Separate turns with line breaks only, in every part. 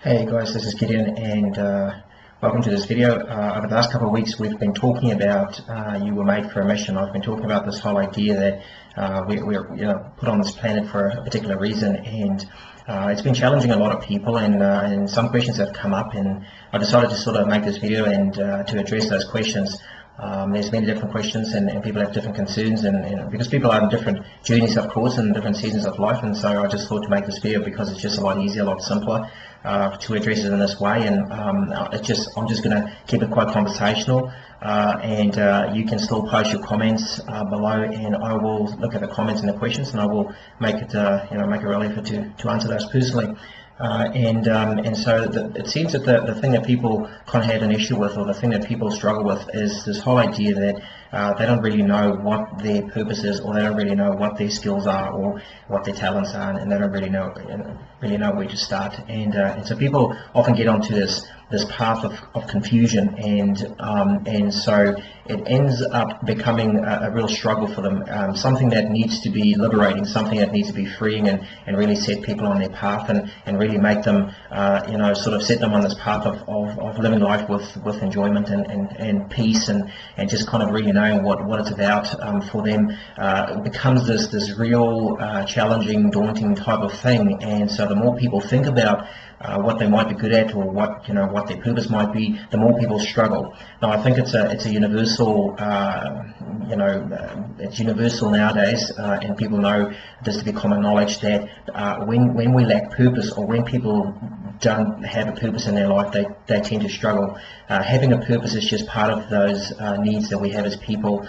Hey guys, this is Gideon and welcome to this video. Over the last couple of weeks we've been talking about you were made for a mission. I've been talking about this whole idea that we're put on this planet for a particular reason, and it's been challenging a lot of people, and some questions have come up, and I decided to sort of make this video and to address those questions. There's many different questions, and people have different concerns, and because people are in different journeys, of course, and different seasons of life, and so I just thought to make this video because it's just a lot easier, a lot simpler to address it in this way. And I'm just going to keep it quite conversational, and you can still post your comments below, and I will look at the comments and the questions, and I will make it make a real effort to answer those personally. And so it seems that the thing that people kind of had an issue with, or the thing that people struggle with, is this whole idea that they don't really know what their purpose is, or they don't really know what their skills are, or what their talents are, and they don't really know where to start. And so people often get onto this path of confusion, and so it ends up becoming a real struggle for them, something that needs to be liberating, something that needs to be freeing, and really set people on their path, and really make them sort of set them on this path of living life with enjoyment and peace, and just kind of really knowing what it's about for them. It becomes this real challenging, daunting type of thing. And so the more people think about what they might be good at, or what their purpose might be, the more people struggle. Now, I think it's a universal, it's universal nowadays, and people know this to be common knowledge, that when we lack purpose, or when people don't have a purpose in their life, they tend to struggle. Having a purpose is just part of those needs that we have as people.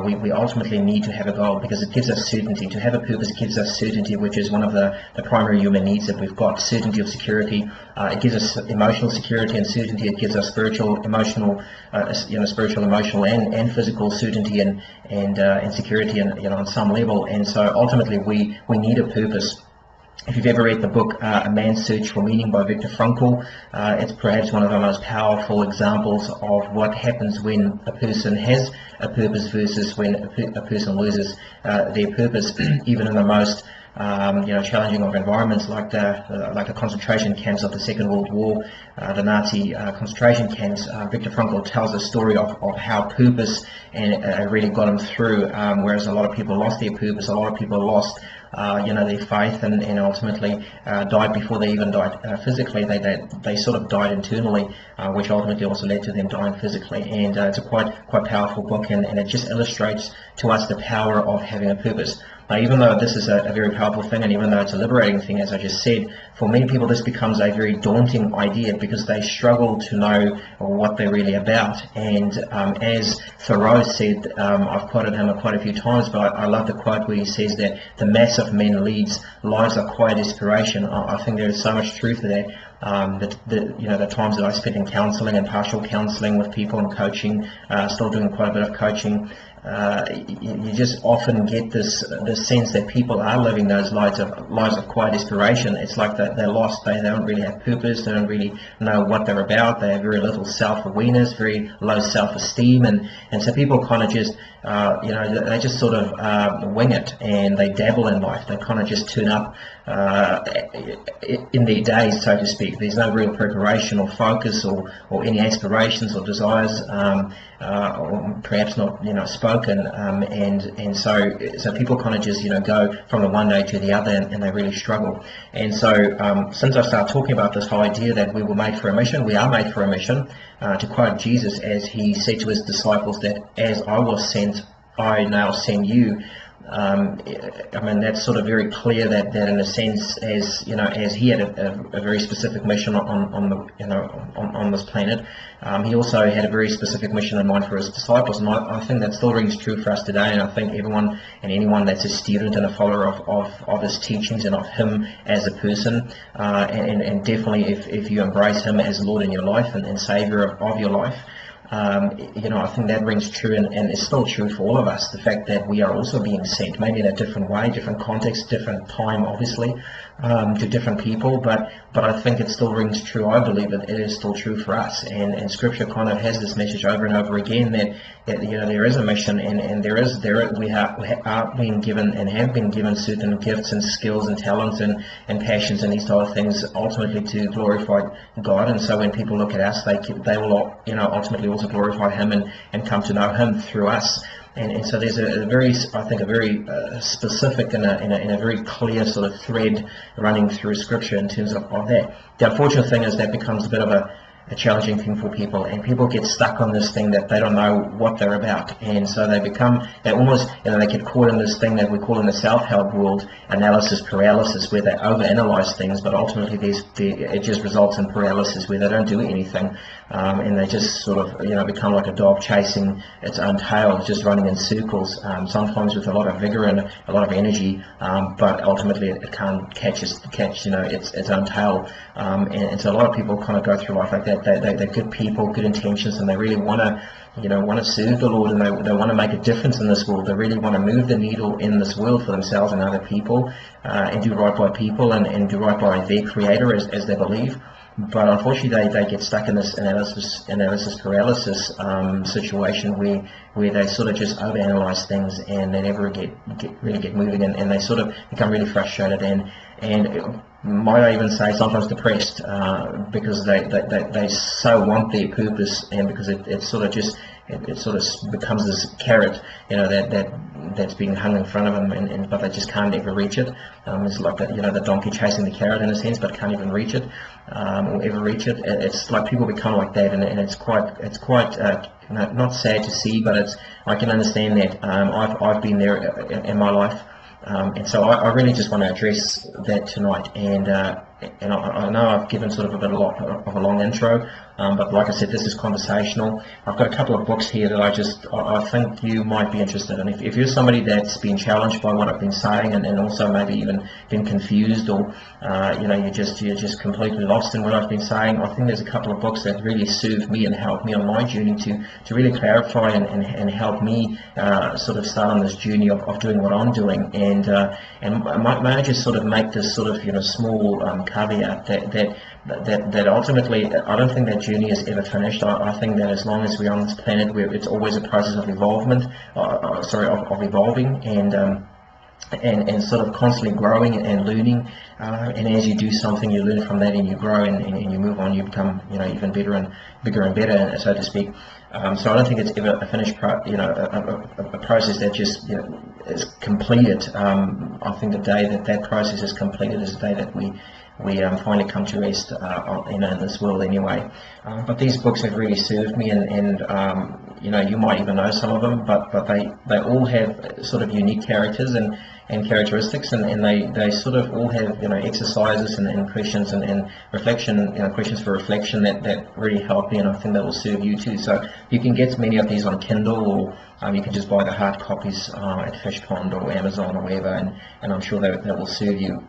We ultimately need to have a goal, because it gives us certainty. To have a purpose gives us certainty, which is one of the primary human needs that we've got. Certainty of security. It gives us emotional security and certainty. It gives us spiritual, emotional, and physical certainty and security, and on some level. And so ultimately we need a purpose. If you've ever read the book A Man's Search for Meaning by Viktor Frankl, it's perhaps one of the most powerful examples of what happens when a person has a purpose versus when a person loses their purpose, even in the most challenging of environments, like the concentration camps of the Second World War, the Nazi concentration camps. Viktor Frankl tells a story of how purpose and really got him through, whereas a lot of people lost their purpose. A lot of people lost their faith, and ultimately died before they even died physically. They sort of died internally, which ultimately also led to them dying physically. And it's a quite powerful book, and it just illustrates to us the power of having a purpose. Now, even though this is a very powerful thing, and even though it's a liberating thing, as I just said, for many people this becomes a very daunting idea, because they struggle to know what they're really about. And as Thoreau said, I've quoted him quite a few times, but I love the quote where he says that the mass of men leads lives of quiet desperation. I think there is so much truth to that. The times that I spent in counselling and partial counselling with people and coaching, still doing quite a bit of coaching, you just often get this sense that people are living those lives of quiet desperation. It's like they're lost. They don't really have purpose. They don't really know what they're about. They have very little self-awareness, very low self-esteem, and so people kind of just they just sort of wing it, and they dabble in life. They kind of just turn up in their days, so to speak. There's no real preparation or focus or any aspirations or desires, or perhaps not spoken, and so people kind of just go from the one day to the other, and they really struggle. And so since I started talking about this whole idea that we were made for a mission, we are made for a mission, to quote Jesus, as he said to his disciples, that as I was sent, I now send you. I mean, that's sort of very clear that in a sense, as he had a very specific mission on this planet, he also had a very specific mission in mind for his disciples, and I think that still rings true for us today. And I think everyone and anyone that's a student and a follower of his teachings and of him as a person, and definitely if you embrace him as Lord in your life and Savior of your life, I think that rings true, and it's still true for all of us. The fact that we are also being sent, maybe in a different way, different context, different time, obviously, to different people, but I think it still rings true. I believe it is still true for us, and Scripture kind of has this message over and over again that there is a mission, and we are being given and have been given certain gifts and skills and talents and passions and these type of things, ultimately to glorify God. And so when people look at us, they will ultimately also glorify Him and come to know Him through us. And so there's a very specific and a very clear sort of thread running through Scripture in terms of that. The unfortunate thing is that becomes a bit of a challenging thing for people, and people get stuck on this thing that they don't know what they're about, and so they get caught in this thing that we call in the self-help world analysis paralysis, where they overanalyze things, but ultimately it just results in paralysis where they don't do anything, and they just sort of become like a dog chasing its own tail, just running in circles, sometimes with a lot of vigor and a lot of energy, but ultimately it can't catch its own tail, and so a lot of people kind of go through life like that. They're good people, good intentions, and they really want to serve the Lord, and they want to make a difference in this world. They really want to move the needle in this world for themselves and other people, and do right by people and do right by their Creator as they believe. But unfortunately, they get stuck in this analysis paralysis situation where they sort of just overanalyze things, and they never really get moving, and they sort of become really frustrated and might I even say sometimes depressed, because they so want their purpose, and because it sort of becomes this carrot, that's being hung in front of them, but they just can't ever reach it. It's like the donkey chasing the carrot in a sense, but can't even reach it, or ever reach it. It's like people become like that, and it's quite not sad to see, but I can understand that. I've been there in my life. And so I really just want to address that tonight, and I know I've given sort of a lot of a long intro, but like I said, this is conversational. I've got a couple of books here that I think you might be interested in. If you're somebody that's been challenged by what I've been saying, and also maybe even been confused, or you're just completely lost in what I've been saying, I think there's a couple of books that really served me and helped me on my journey to really clarify and help me sort of start on this journey of doing what I'm doing. And may I just sort of make this sort of small caveat that ultimately I don't think that journey is ever finished. I think that as long as we're on this planet, it's always a process of evolving, and sort of constantly growing and learning, and as you do something, you learn from that, and you grow, and you move on, you become even better and bigger and better, so to speak. So I don't think it's ever a finished a process that just is completed. I think the day that process is completed is the day that we finally come to rest in this world anyway. But these books have really served me, and you might even know some of them, but they all have sort of unique characters and characteristics, and they sort of all have exercises and questions and reflection, questions for reflection that really help me, and I think that will serve you too. So you can get many of these on Kindle, or you can just buy the hard copies at Fish Pond or Amazon or wherever, and I'm sure that will serve you.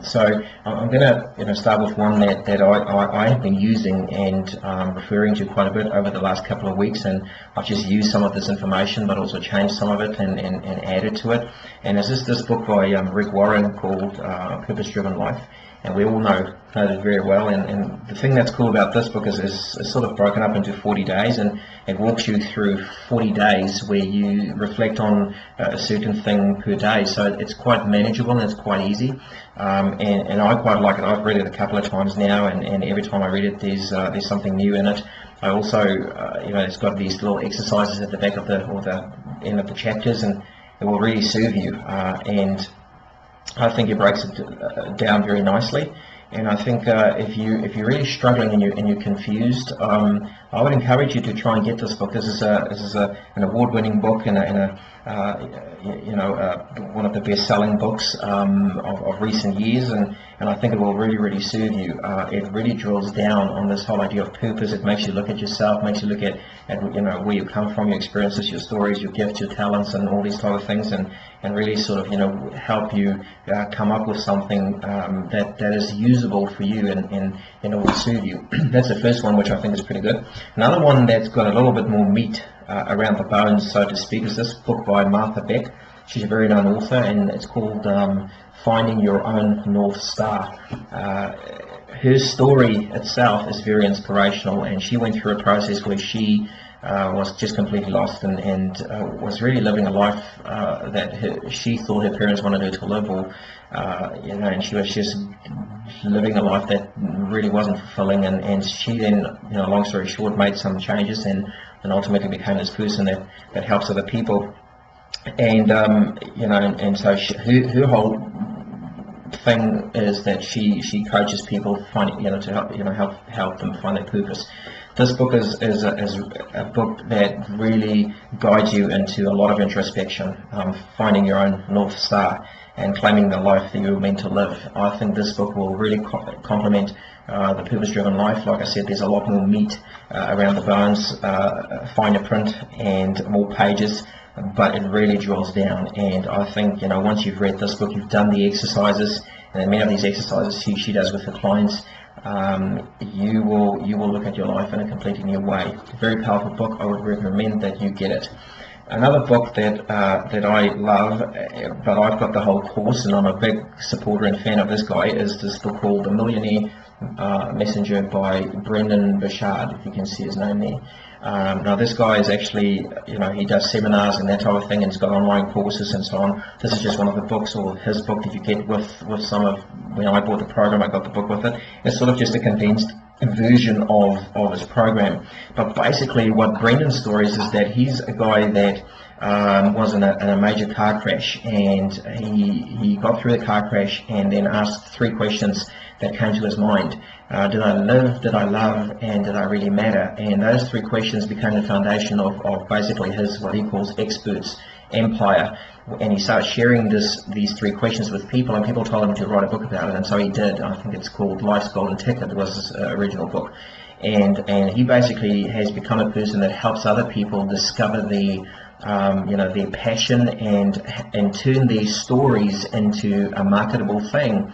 So I'm going to start with one that I have been using and referring to quite a bit over the last couple of weeks, and I've just used some of this information but also changed some of it and added to it. And it's just this book by Rick Warren called Purpose-Driven Life. And we all know it very well, and the thing that's cool about this book is it's sort of broken up into 40 days, and it walks you through 40 days where you reflect on a certain thing per day, so it's quite manageable and it's quite easy, and I quite like it. I've read it a couple of times now, and every time I read it there's something new in it. I also it's got these little exercises at the back of the end of the chapters, and it will really serve you, and I think it breaks it down very nicely. And I think if you're really struggling and you're confused, I would encourage you to try and get this book. This is an award-winning book, and one of the best-selling books of recent years, and I think it will really serve you. It really drills down on this whole idea of purpose. It makes you look at yourself, makes you look at where you come from, your experiences, your stories, your gifts, your talents, and all these type of things, and really sort of help you come up with something that is usable for you and it will serve you. That's the first one, which I think is pretty good. Another one that's got a little bit more meat around the bones, so to speak, is this book by Martha Beck, She's a very known author, and it's called Finding Your Own North Star. Her story itself is very inspirational, and she went through a process where she was just completely lost and was really living a life that she thought her parents wanted her to live, or and she was just living a life that really wasn't fulfilling. And she then, long story short, made some changes and ultimately became this person that helps other people. And and so her whole thing is that she coaches people to help them find their purpose. This book is a book that really guides you into a lot of introspection, finding your own North Star and claiming the life that you're meant to live. I think this book will really complement the purpose-driven life. Like I said, there's a lot more meat around the bones, finer print and more pages, but it really drills down. And I think once you've read this book, you've done the exercises, and many of these exercises she does with her clients, you will look at your life in a completely new way. Very powerful book. I would recommend that you get it. Another book that I love, but I've got the whole course, and I'm a big supporter and fan of this guy, is this book called The Millionaire Messenger by Brendon Burchard, if you can see his name there. Now this guy is actually, he does seminars and that type of thing, and he's got online courses and so on. This is just one of the books, or his book, that you get with some of, when I bought the program, I got the book with it. It's sort of just a condensed version of his program. But basically what Brendon's story is that he's a guy that was in a major car crash, and he got through the car crash and then asked 3 questions that came to his mind. Did I live, did I love, and did I really matter? And those 3 questions became the foundation of basically his, what he calls, experts empire. And he started sharing these 3 questions with people, and people told him to write a book about it, and so he did. I think it's called Life's Golden Ticket, was his original book. And he basically has become a person that helps other people discover their passion and turn their stories into a marketable thing.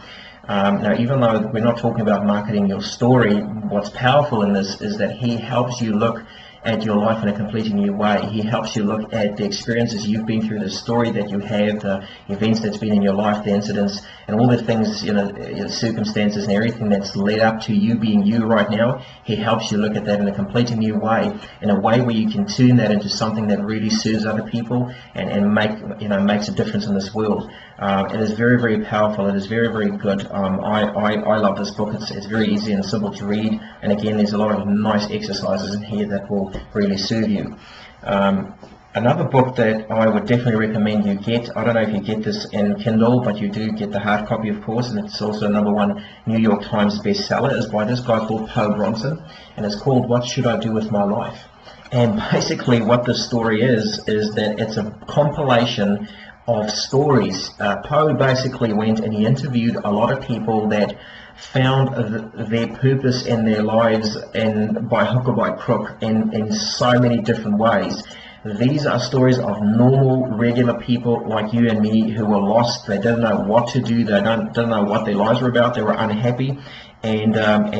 Now, even though we're not talking about marketing your story, what's powerful in this is that he helps you look at your life in a completely new way. He helps you look at the experiences you've been through, the story that you have, the events that's been in your life, the incidents, and all the things, circumstances and everything that's led up to you being you right now. He helps you look at that in a completely new way, in a way where you can turn that into something that really serves other people and makes a difference in this world. It is very, very powerful. It is very, very good. I love this book. It's very easy and simple to read, and again, there's a lot of nice exercises in here that will really serve you. Another book that I would definitely recommend you get, I don't know if you get this in Kindle, but you do get the hard copy, of course, and it's also a #1 New York Times bestseller, is by this guy called Poe Bronson, and it's called What Should I Do With My Life? And basically what the story is that it's a compilation of stories. Poe basically went and he interviewed a lot of people that found their purpose in their lives, and by hook or by crook, in so many different ways. These are stories of normal, regular people like you and me who were lost. They didn't know what to do. They didn't know what their lives were about. They were unhappy. And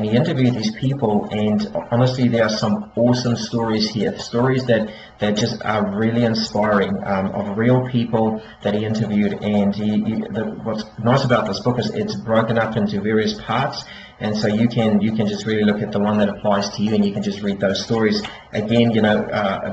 he interviewed these people, and honestly, there are some awesome stories here, stories that just are really inspiring, of real people that he interviewed. And what's nice about this book is it's broken up into various parts, and so you can just really look at the one that applies to you, and you can just read those stories. Again,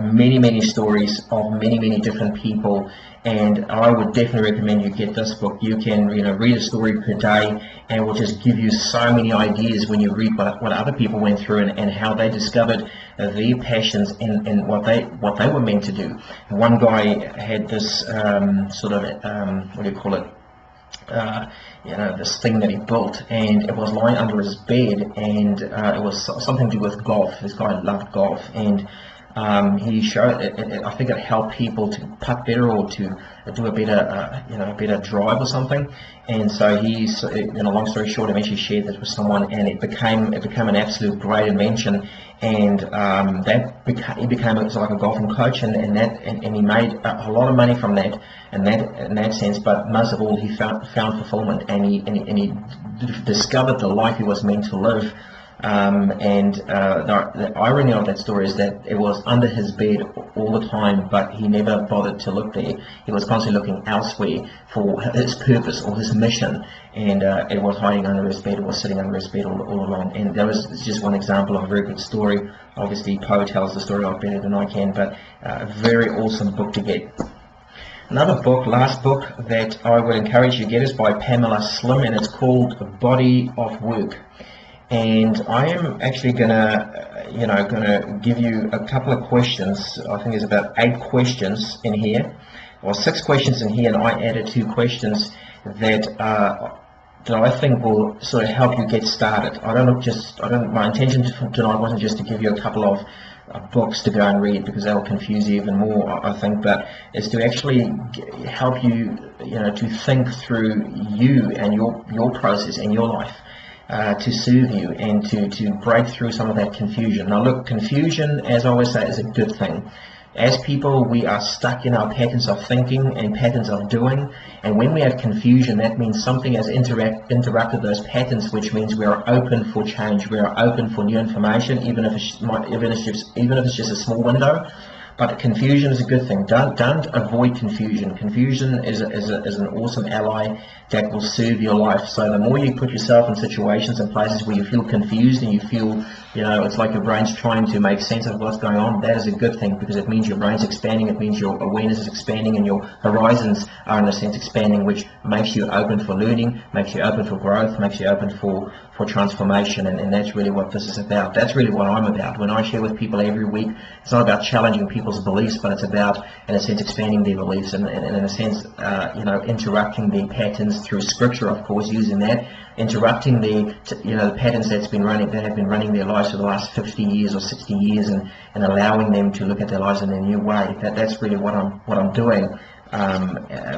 many stories of many different people. And I would definitely recommend you get this book. You can read a story per day, and it will just give you so many ideas when you read what other people went through and how they discovered their passions and what they were meant to do. And one guy had this this thing that he built, and it was lying under his bed, and it was something to do with golf. This guy loved golf, and he showed I think it helped people to putt better, or to do a better drive or something. And so he's, long story short, eventually shared this with someone, and it became an absolute great invention. And he became like a golfing coach, and he made a lot of money from that, in that sense. But most of all, he found fulfillment, and he discovered the life he was meant to live. The irony of that story is that it was under his bed all the time, but he never bothered to look there. He was constantly looking elsewhere for his purpose or his mission, and it was hiding under his bed, it was sitting under his bed all along. And that was just one example of a very good story. Obviously, Poe tells the story a lot better than I can, but a very awesome book to get. Another book, last book, that I would encourage you to get is by Pamela Slim, and it's called Body of Work. And I am actually gonna give you a couple of questions. I think there's about 8 questions in here, or 6 questions in here, and I added 2 questions that I think will sort of help you get started. My intention tonight wasn't just to give you a couple of books to go and read, because that will confuse you even more, I think, but it's to actually help you, to think through you and your process and your life. To soothe you and to break through some of that confusion. Now look, confusion, as I always say, is a good thing. As people, we are stuck in our patterns of thinking and patterns of doing, and when we have confusion, that means something has interrupted those patterns, which means we are open for change, we are open for new information, even if it's just a small window. But confusion is a good thing. Don't avoid confusion. Confusion is an awesome ally that will serve your life. So the more you put yourself in situations and places where you feel confused and you feel, it's like your brain's trying to make sense of what's going on, that is a good thing, because it means your brain's expanding, it means your awareness is expanding, and your horizons are in a sense expanding, which makes you open for learning, makes you open for growth, makes you open for transformation, and that's really what this is about. That's really what I'm about. When I share with people every week, it's not about challenging people's beliefs, but it's about, in a sense, expanding their beliefs, and in a sense, interrupting their patterns through scripture, of course, using that, interrupting the patterns that have been running their lives for the last 50 years or 60 years, and allowing them to look at their lives in a new way. That's really what I'm doing.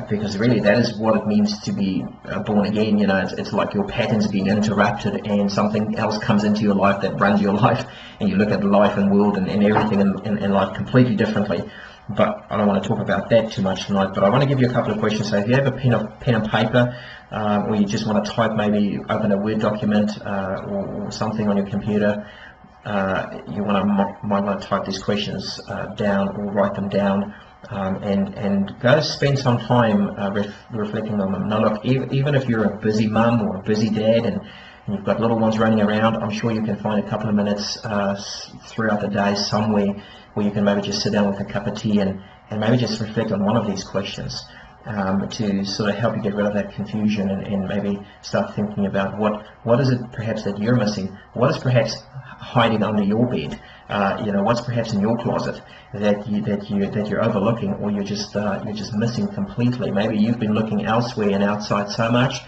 Because really that is what it means to be born again. It's like your patterns being interrupted and something else comes into your life that runs your life, and you look at life and world and everything in life completely differently. But I don't want to talk about that too much tonight, but I want to give you a couple of questions. So if you have a pen and paper, or you just want to type, maybe open a Word document or something on your computer, you might want to type these questions down or write them down. And go spend some time reflecting on them. Now look, even if you're a busy mum or a busy dad and you've got little ones running around, I'm sure you can find a couple of minutes throughout the day somewhere where you can maybe just sit down with a cup of tea and maybe just reflect on one of these questions to sort of help you get rid of that confusion and maybe start thinking about what is it perhaps that you're missing, what is perhaps hiding under your bed, what's perhaps in your closet that you're overlooking, or you're just missing completely. Maybe you've been looking elsewhere and outside so much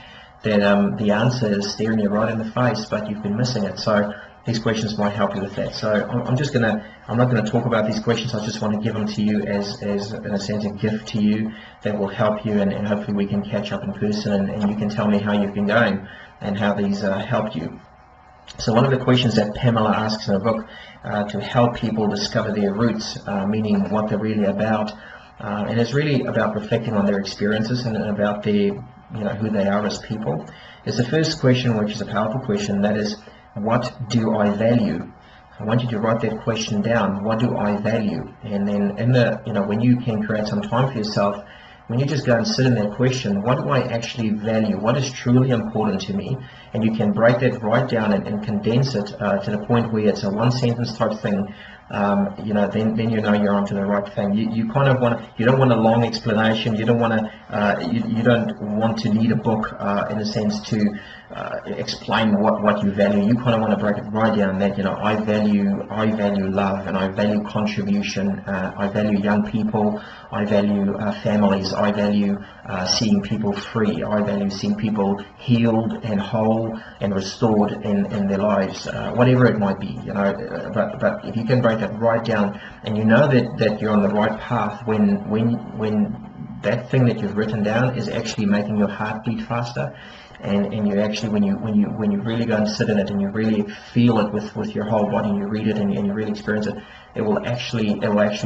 that the answer is staring you right in the face, but you've been missing it. So these questions might help you with that. So I'm not gonna talk about these questions. I just want to give them to you as in a sense a gift to you that will help you, and hopefully we can catch up in person and you can tell me how you've been going and how these helped you. So one of the questions that Pamela asks in her book, to help people discover their roots, meaning what they're really about, and it's really about reflecting on their experiences and about their, who they are as people, is the first question, which is a powerful question, that is, what do I value? I want you to write that question down. What do I value? And then when you can create some time for yourself, when you just go and sit in that question, what do I actually value? What is truly important to me? And you can break that right down and condense it to the point where it's a one-sentence type thing. Then you're onto the right thing. You kind of you don't want a long explanation. You don't want to you don't want to need a book in a sense to explain what you value. You kind of want to break it right down that I value love, and I value contribution. I value young people. I value families. I value seeing people free. I value seeing people healed and whole and restored in their lives, whatever it might be. But if you can break that right down, and that you're on the right path when that thing that you've written down is actually making your heart beat faster, and you actually when you really go and sit in it and you really feel it with your whole body, and you read it and you really experience it, it will actually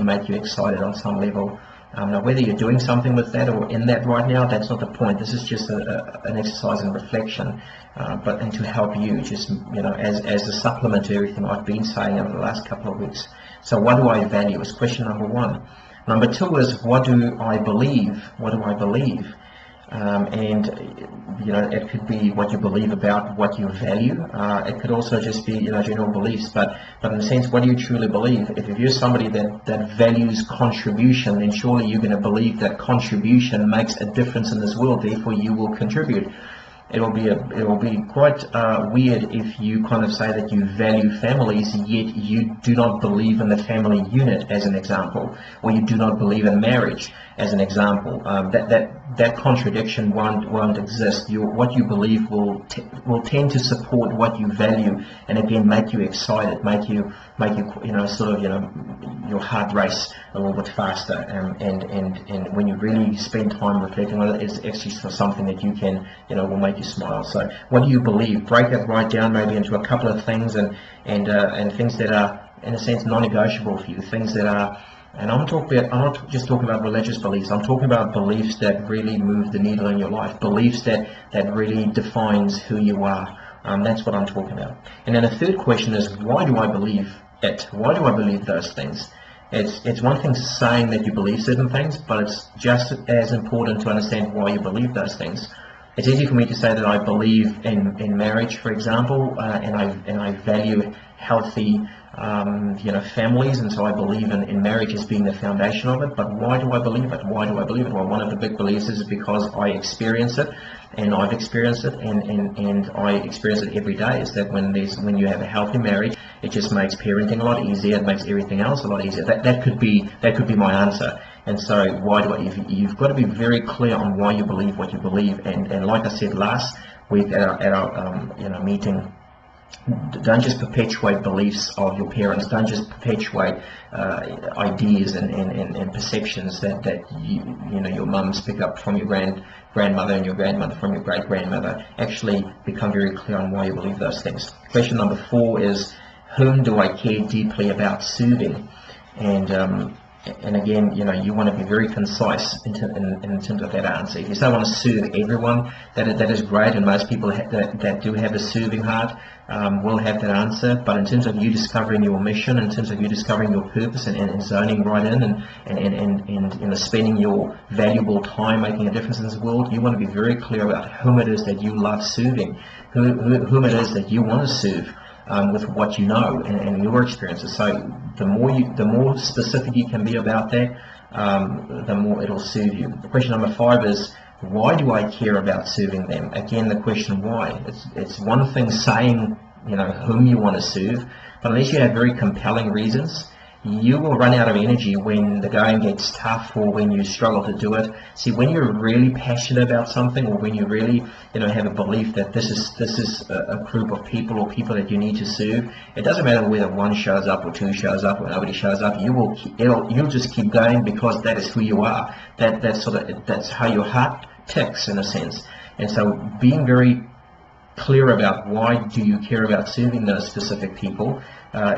make you excited on some level. Now, whether you're doing something with that or in that right now, that's not the point. This is just an exercise in reflection, and to help you, just as a supplement to everything I've been saying over the last couple of weeks. So, what do I value? Is question number one. Number two is, what do I believe? What do I believe? And it could be what you believe about what you value. It could also just be general beliefs, but in a sense, what do you truly believe? If you're somebody that values contribution, then surely you're going to believe that contribution makes a difference in this world, therefore you will contribute. It will be quite weird if you kind of say that you value families, yet you do not believe in the family unit, as an example, or you do not believe in marriage, as an example. That contradiction won't exist. What you believe will tend to support what you value, and again make you excited, make you your heart race a little bit faster. And when you really spend time reflecting on it, it's actually something that you can will make you smile. So what do you believe? Break that right down maybe into a couple of things, and things that are in a sense non-negotiable for you, things that are. And I'm not just talking about religious beliefs. I'm talking about beliefs that really move the needle in your life, beliefs that really defines who you are. That's what I'm talking about. And then the third question is, why do I believe it? Why do I believe those things? It's one thing saying that you believe certain things, but it's just as important to understand why you believe those things. It's easy for me to say that I believe in marriage, for example, and I value healthy families, and so I believe in marriage as being the foundation of it. But why do I believe it? Why do I believe it? Well, one of the big beliefs is because I experience it, and I've experienced it, and I experience it every day, is that when you have a healthy marriage, it just makes parenting a lot easier, it makes everything else a lot easier. That could be my answer. And so why do you've got to be very clear on why you believe what you believe, and like I said last week at our meeting, don't just perpetuate beliefs of your parents. Don't just perpetuate ideas and perceptions that your mums pick up from your grandmother, and your grandmother from your great-grandmother. Actually become very clear on why you believe those things. Question number 4 is, whom do I care deeply about serving? And again, you want to be very concise in terms of that answer. If you say I want to serve everyone, that is great, and most people that do have a serving heart will have that answer. But in terms of you discovering your mission, in terms of you discovering your purpose and zoning right in and spending your valuable time making a difference in this world, you want to be very clear about whom it is that you love serving, whom it is that you want to serve. With what you know and your experiences. So the more specific you can be about that, the more it'll serve you. Question number 5 is, why do I care about serving them? Again, the question why. It's one thing saying whom you want to serve, but unless you have very compelling reasons, you will run out of energy when the going gets tough or when you struggle to do it. See, when you're really passionate about something, or when you really have a belief that this is a group of people or people that you need to serve, it doesn't matter whether one shows up or two shows up or nobody shows up. You'll just keep going, because that is who you are. That's how your heart ticks, in a sense. And so being very clear about why do you care about serving those specific people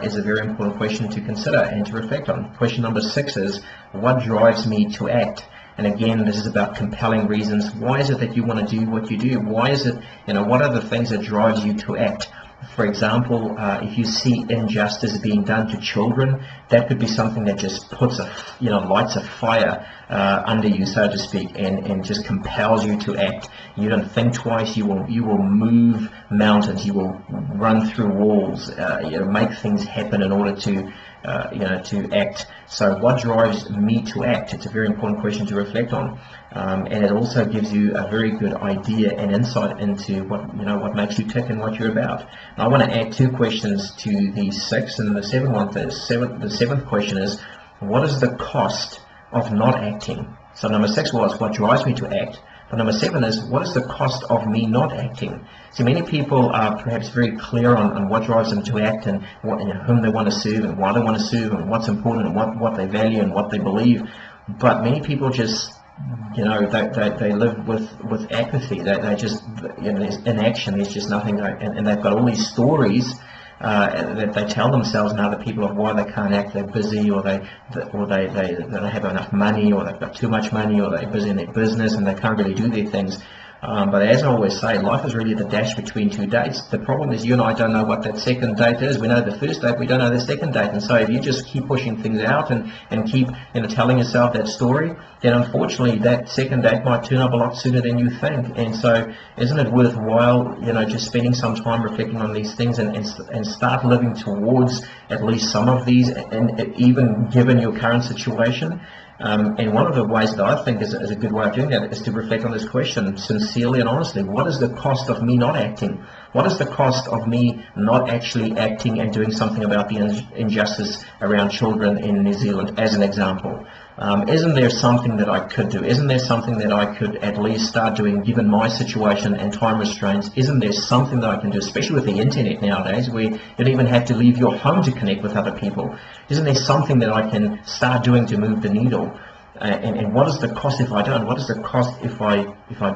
is a very important question to consider and to reflect on. Question number 6 is, what drives me to act? And again, this is about compelling reasons. Why is it that you want to do what you do? Why is it, what are the things that drives you to act? For example, if you see injustice being done to children, that could be something that just puts lights a fire under you, so to speak, and just compels you to act. You don't think twice. You will move mountains. You will run through walls. Make things happen in order to act. So what drives me to act? It's a very important question to reflect on, and it also gives you a very good idea and insight into what makes you tick and what you're about. Now, I want to add 2 questions to the 6, and the seventh question is, what is the cost of not acting? So number 6 was, what drives me to act? But number 7 is, what is the cost of me not acting? See, many people are perhaps very clear on what drives them to act, and whom they want to serve, and why they want to serve, and what's important, and what they value, and what they believe. But many people just, they live with apathy. They just, inaction. There's just nothing, and they've got all these stories that they tell themselves and other people of why they can't act. They're busy, or they don't have enough money, or they've got too much money, or they're busy in their business and they can't really do their things. But as I always say, life is really the dash between two dates. The problem is you and I don't know what that second date is. We know the first date, we don't know the second date. And so if you just keep pushing things out and keep telling yourself that story, then unfortunately that second date might turn up a lot sooner than you think. And so isn't it worthwhile, just spending some time reflecting on these things and start living towards at least some of these, and even given your current situation? And one of the ways that I think is a good way of doing that is to reflect on this question sincerely and honestly. What is the cost of me not acting? What is the cost of me not actually acting and doing something about the injustice around children in New Zealand, as an example? Isn't there something that I could do? Isn't there something that I could at least start doing given my situation and time restraints? Isn't there something that I can do, especially with the internet nowadays, where you don't even have to leave your home to connect with other people? Isn't there something that I can start doing to move the needle? And what is the cost if I don't? What is the cost if I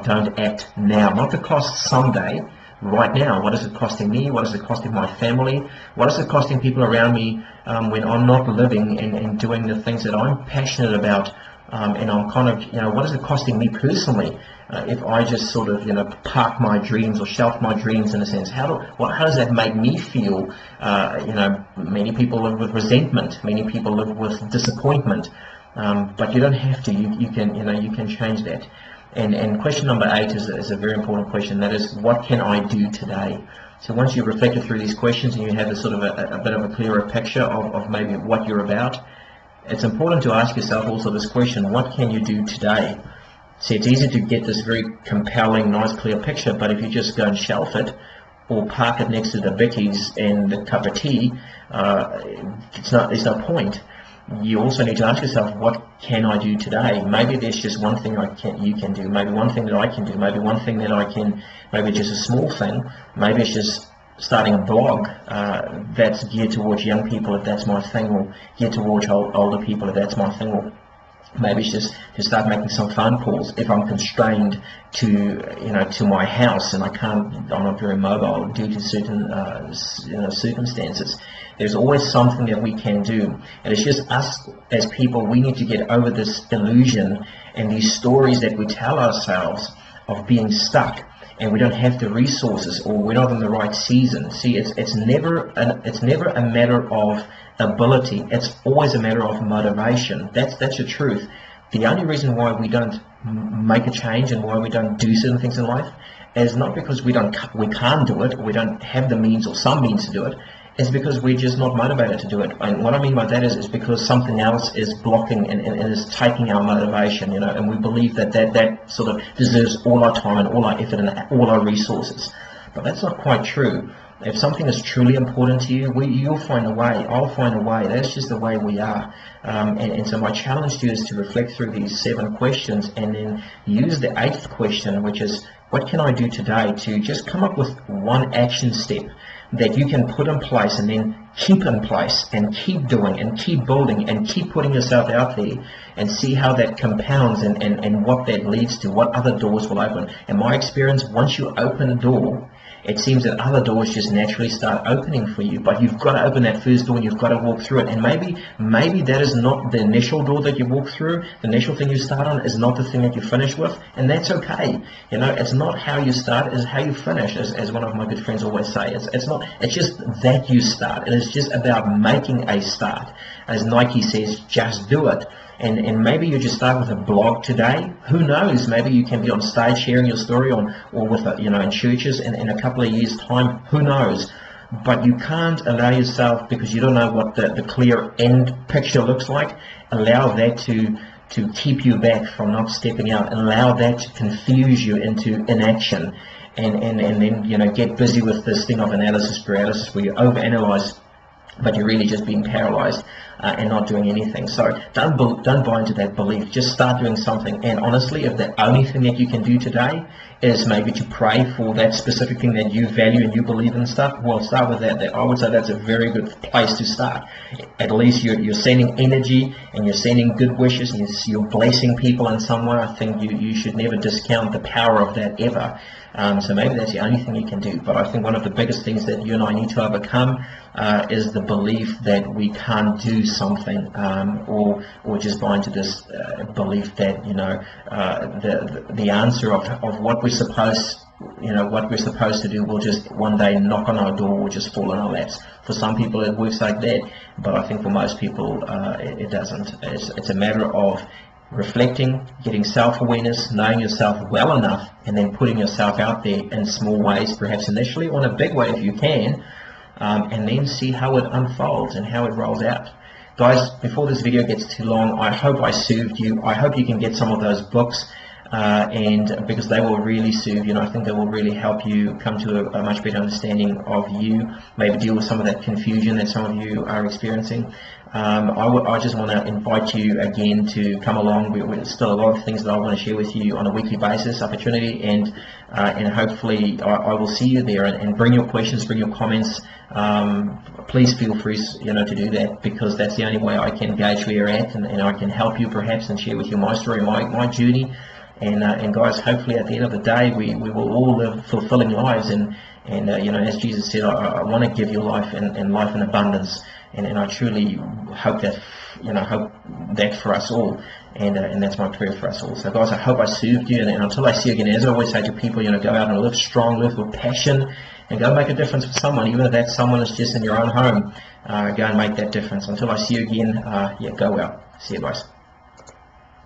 don't act now? Not the cost someday, right now. What is it costing me? What is it costing my family? What is it costing people around me when I'm not living and doing the things that I'm passionate about? And I'm kind of, what is it costing me personally if I just sort of, park my dreams or shelf my dreams in a sense? How does that make me feel? Many people live with resentment. Many people live with disappointment. But you don't have to. You can change that. And question number 8 is a very important question. That is, what can I do today? So once you've reflected through these questions and you have a sort of a bit of a clearer picture of maybe what you're about, it's important to ask yourself also this question: what can you do today? See, it's easy to get this very compelling, nice, clear picture, but if you just go and shelf it or park it next to the bickies and the cup of tea, there's no point. You also need to ask yourself, what can I do today? Maybe there's just one thing you can do, maybe one thing that I can do, maybe one thing that I can, maybe just a small thing, maybe it's just starting a blog that's geared towards young people if that's my thing, or geared towards older people if that's my thing, or maybe it's just to start making some phone calls if I'm constrained to my house and I'm not very mobile due to certain circumstances. There's always something that we can do, and it's just us as people. We need to get over this illusion and these stories that we tell ourselves of being stuck, and we don't have the resources, or we're not in the right season. See, it's never a matter of ability. It's always a matter of motivation. That's the truth. The only reason why we don't make a change and why we don't do certain things in life is not because we can't do it, or we don't have the means or some means to do it. It's because we're just not motivated to do it. And what I mean by that is because something else is blocking and is taking our motivation, and we believe that sort of deserves all our time and all our effort and all our resources. But that's not quite true. If something is truly important to you, you'll find a way. I'll find a way. That's just the way we are. And so my challenge to you is to reflect through these 7 questions and then use the 8th question, which is, what can I do today, to just come up with one action step that you can put in place and then keep in place and keep doing and keep building and keep putting yourself out there, and see how that compounds and what that leads to, what other doors will open. In my experience, once you open a door, it seems that other doors just naturally start opening for you, but you've got to open that first door and you've got to walk through it. And maybe that is not the initial door that you walk through. The initial thing you start on is not the thing that you finish with, and that's okay. It's not how you start, it's how you finish, as one of my good friends always say. It's just that you start. It is just about making a start. As Nike says, just do it. And maybe you just start with a blog today. Who knows? Maybe you can be on stage sharing your story or with in churches in a couple of years' time. Who knows? But you can't allow yourself, because you don't know what the clear end picture looks like, allow that to keep you back from not stepping out, and allow that to confuse you into inaction, and then get busy with this thing of analysis paralysis, where you overanalyze, but you're really just being paralyzed and not doing anything. So don't buy into that belief. Just start doing something. And honestly, if the only thing that you can do today is maybe to pray for that specific thing that you value and you believe in stuff, well, start with that. I would say that's a very good place to start. At least you're sending energy and you're sending good wishes and you're blessing people in some way. I think you should never discount the power of that ever. So maybe that's the only thing you can do. But I think one of the biggest things that you and I need to overcome is the belief that we can't do something, or just buy into this belief that, you know, the answer of what we're supposed to do will just one day knock on our door or just fall in our laps. For some people it works like that, but I think for most people it doesn't. It's a matter of reflecting, getting self-awareness, knowing yourself well enough, and then putting yourself out there in small ways, perhaps initially, or in a big way if you can, and then see how it unfolds and how it rolls out. Guys, before this video gets too long, I hope I served you. I hope you can get some of those books, and because they will really serve you, and I think they will really help you come to a much better understanding of you, maybe deal with some of that confusion that some of you are experiencing. I just want to invite you again to come along. There's still a lot of things that I want to share with you on a weekly basis, opportunity, and hopefully I will see you there, and bring your questions, bring your comments. Please feel free, you know, to do that, because that's the only way I can gauge where you're at, and I can help you perhaps and share with you my story, my journey. And guys, hopefully at the end of the day, we will all live fulfilling lives, and you know, as Jesus said, I want to give you life and life in abundance, and I truly hope that, you know, hope that for us all, and that's my prayer for us all. So guys, I hope I served you, and until I see you again, as I always say to people, you know, go out and live strong, live with passion, and go make a difference for someone, even if that someone is just in your own home. Go and make that difference. Until I see you again, yeah, go well. See you guys.